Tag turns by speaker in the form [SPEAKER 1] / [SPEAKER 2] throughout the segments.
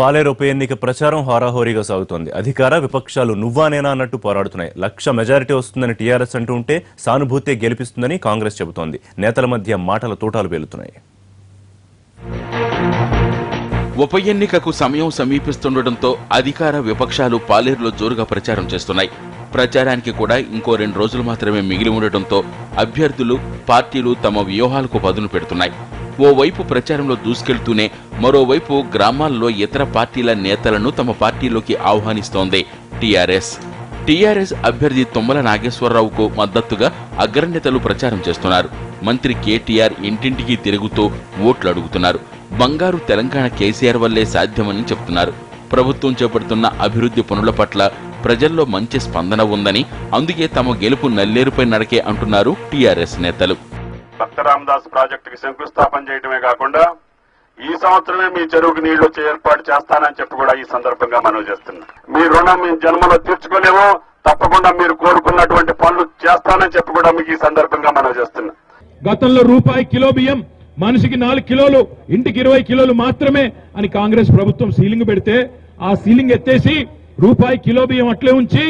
[SPEAKER 1] పాలేరు ఉప ఎన్నిక ప్రచారం హోరాహోరీగా సాగుతోంది. అధికార విపక్షాలు నువ్వానేనా అన్నట్టు పోరాడుతున్నాయి. 1,00,000 మెజారిటీ వస్తుందని టీఆర్ఎస్ అంటూ ఉంటే సానుభూతే గెలిపిస్తుందని కాంగ్రెస్ చెబుతోంది. నేతల మధ్య మాటల తూటాలు పేలుతున్నాయి.
[SPEAKER 2] ఉప ఎన్నికకు సమయం సమీపిస్తుండటంతో అధికార విపక్షాలు పాలేరులో జోరుగా ప్రచారం చేస్తున్నాయి. ప్రచారానికి కూడా ఇంకో 2 రోజులు మాత్రమే మిగిలి ఉండటంతో అభ్యర్థులు పార్టీలు తమ వ్యూహాలకు పదును పెడుతున్నాయి. ఓవైపు ప్రచారంలో దూసుకెళ్తూనే మరోవైపు గ్రామాల్లో ఇతర పార్టీల నేతలను తమ పార్టీలోకి ఆహ్వానిస్తోంది టీఆర్ఎస్ అభ్యర్థి తుమ్మల నాగేశ్వరరావుకు మద్దతుగా అగ్రనేతలు ప్రచారం చేస్తున్నారు. మంత్రి కేటీఆర్ ఇంటింటికి తిరుగుతూ ఓట్లు అడుగుతున్నారు. బంగారు తెలంగాణ కేసీఆర్ వల్లే సాధ్యమని చెబుతున్నారు. ప్రభుత్వం చేపడుతున్న అభివృద్ధి పనుల పట్ల ప్రజల్లో మంచి స్పందన ఉందని, అందుకే తమ గెలుపు నల్లేరుపై నడకే అంటున్నారు టీఆర్ఎస్ నేతలు.
[SPEAKER 3] భక్త రామదాస్ ప్రాజెక్టుకి శంకుస్థాపన చేయడమే కాకుండా ఈ సంవత్సరమే మీ చెరువుకు నీళ్లు వచ్చే ఏర్పాటు చేస్తానని చెప్పి కూడా ఈ సందర్భంగా మనవి చేస్తున్నాం. మీ రుణం మీ జన్మలో తీర్చుకోలేమో, తప్పకుండా మీరు కోరుకున్నటువంటి పనులు చేస్తానని చెప్పి కూడా మీకు ఈ సందర్భంగా మనవి చేస్తున్నాం.
[SPEAKER 4] గతంలో రూపాయి కిలో బియ్యం మనిషికి 4 కిలోలు, ఇంటికి 20 కిలోలు మాత్రమే అని కాంగ్రెస్ ప్రభుత్వం సీలింగ్ పెడితే ఆ సీలింగ్ ఎత్తేసి రూపాయి కిలో బియ్యం అట్లే ఉంచి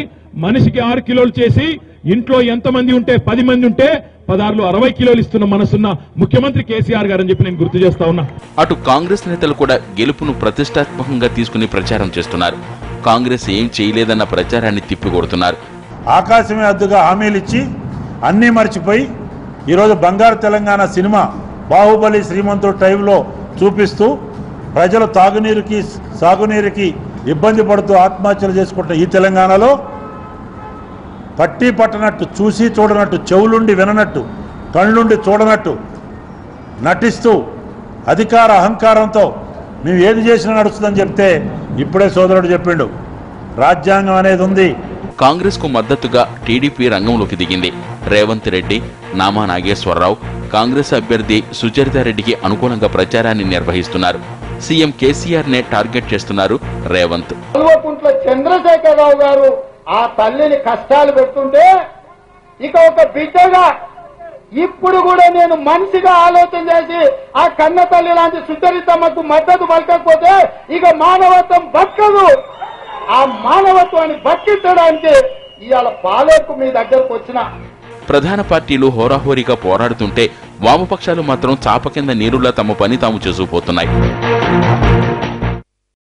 [SPEAKER 4] మనిషికి 6 కిలోలు చేసి ఇంట్లో ఎంతమంది ఉంటే 10 మంది ఉంటే 16లో 60 కిలోలు ఇస్తున్న మనసున్న ముఖ్యమంత్రి కేసీఆర్ గారని చెప్పి నేను గుర్తు చేస్తా ఉన్నా.
[SPEAKER 2] అటు కాంగ్రెస్ నేతలు కూడా గెలుపును ప్రతిష్టాత్మకంగా తీసుకుని ప్రచారం చేస్తున్నారు. కాంగ్రెస్ ఏం చేయలేదన్న ప్రచారాన్ని తిప్పికొడుతున్నారు.
[SPEAKER 5] ఆకాశమే అద్దుగా హామీలిచ్చి అన్నీ మర్చిపోయి ఈరోజు బంగారు తెలంగాణ సినిమా బాహుబలి శ్రీమంతుడు టైంలో చూపిస్తూ ప్రజలు తాగునీరుకి సాగునీరుకి ఇబ్బంది పడుతూ ఆత్మహత్యలు చేసుకుంటున్న ఈ తెలంగాణలో పట్టి పట్టనట్టు, చూసి చూడనట్టు, చెవులుండి విననట్టు, కళ్ళుండి చూడనట్టు నటిస్తూ అధికార అహంకారంతో మేము ఏది చేసినా నడుస్తుందని చెప్తే ఇప్పుడే సోదరుడు చెప్పిండు, రాజ్యాంగం అనేది ఉంది.
[SPEAKER 2] కాంగ్రెస్ కు మద్దతుగా టీడీపీ రంగంలోకి దిగింది. రేవంత్ రెడ్డి, నామా నాగేశ్వరరావు కాంగ్రెస్ అభ్యర్థి సుచరితారెడ్డికి అనుకూలంగా ప్రచారాన్ని నిర్వహిస్తున్నారు. సీఎం కేసీఆర్ నే టార్గెట్ చేస్తున్నారు రేవంత్.
[SPEAKER 6] చంద్రశేఖరరావు గారు ఆ తల్లిని కష్టాలు పెడుతుంటే ఇక ఒక బిడ్డగా ఇప్పుడు కూడా నేను మనిషిగా ఆలోచన చేసి ఆ కన్న తల్లి లాంటి సుచరితమ్మకు మద్దతు పలకకపోతే ఇక మానవత్వం బతకదు. ఆ మానవత్వాన్ని బతికించడానికి ఇవాళ పాలేరుకు మీ దగ్గరకు వచ్చిన
[SPEAKER 2] ప్రధాన పార్టీలు హోరాహోరీగా పోరాడుతుంటే వామపక్షాలు మాత్రం చాప కింద నీరులా తమ పని తాము చేసుకుపోతున్నాయి.